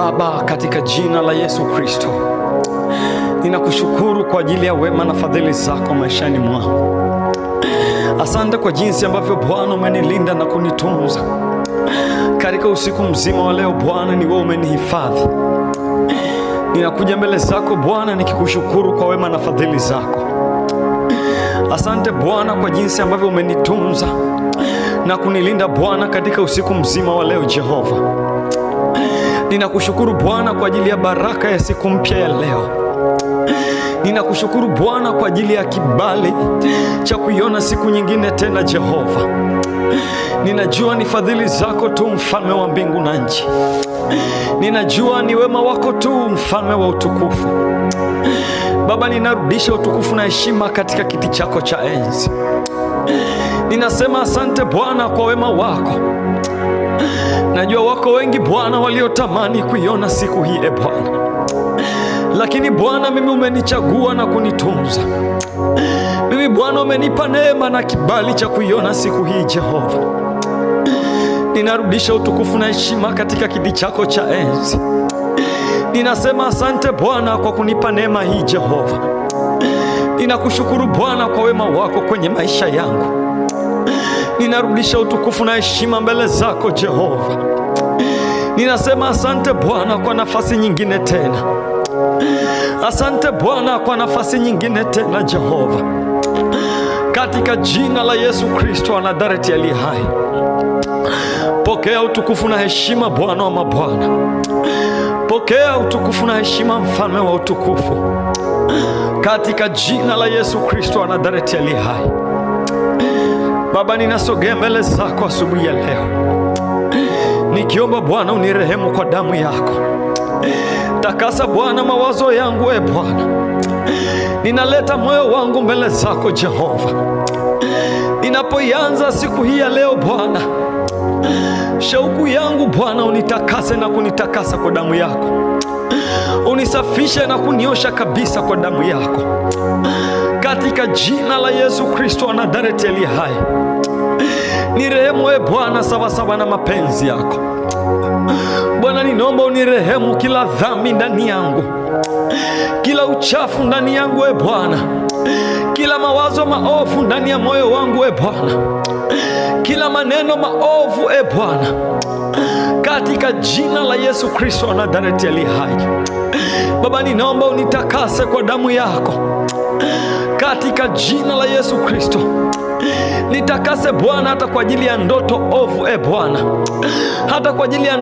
Baba, katika jina la Yesu Kristo, ninakushukuru kwa ajili ya wema na fadhili zako maishani mwangu. Asante kwa jinsi ambavyo Bwana umenilinda na kunitunza katika usiku mzima wa leo. Bwana, ni wewe umenihifadhi. Ninakuja mbele zako Bwana nikikushukuru kwa wema na fadhili zako. Asante Bwana kwa jinsi ambavyo umenitunza na kunilinda Bwana katika usiku mzima wa leo. Jehova, ninakushukuru Bwana kwa ajili ya baraka ya siku mpya ya leo. Ninakushukuru Bwana kwa ajili ya kibali cha kuiona siku nyingine tena. Jehova, ninajua ni fadhili zako tu, mfalme wa mbingu na nchi. Ninajua ni wema wako tu, mfalme wa utukufu. Baba, ninarudisha utukufu na heshima katika kiti chako cha enzi. Ninasema asante Bwana kwa wema wako. Najua wako wengi Bwana waliotamani kuiona siku hii Bwana, lakini Bwana, mimi umenichagua na kunitunza. Mimi Bwana umenipa neema na kibali cha kuiona siku hii. Jehova, ninarudisha utukufu na heshima katika kiti chako cha enzi. Ninasema asante Bwana kwa kunipa neema hii. Jehova, ninakushukuru Bwana kwa wema wako kwenye maisha yangu. Ninarudisha utukufu na heshima mbele zako Jehova. Ninasema asante Bwana kwa nafasi nyingine tena. Asante Bwana kwa nafasi nyingine tena Jehova, katika jina la Yesu Kristo wa Nazareti aliye hai. Pokea utukufu na heshima Bwana wa mabwana. Pokea utukufu na heshima mfalme wa utukufu, katika jina la Yesu Kristo wa Nazareti aliye hai. Baba, ninasogea mbele zako asubuhi ya leo nikiomba Bwana unirehemu kwa damu yako. Takasa Bwana mawazo yangu Bwana. Ninaleta moyo wangu mbele zako Jehova. Ninapoianza siku hii ya leo Bwana, shauku yangu Bwana unitakase na kunitakasa kwa damu yako. Unisafishe na kuniosha kabisa kwa damu yako, katika jina la Yesu Kristo wa Nazareti aliye hai. Nirehemu Bwana sawasawa na mapenzi yako. Bwana, ninaomba unirehemu kila dhambi ndani yangu, kila uchafu ndani yangu Bwana, kila mawazo maovu ndani ya moyo wangu Bwana, kila maneno maovu Bwana, katika jina la Yesu Kristo wa Nazareti aliye hai. Baba, ninaomba unitakase kwa damu yako, katika jina la Yesu Kristo. Nitakase Bwana hata kwa ajili ya ndoto ovu Bwana, hata kwa ajili ya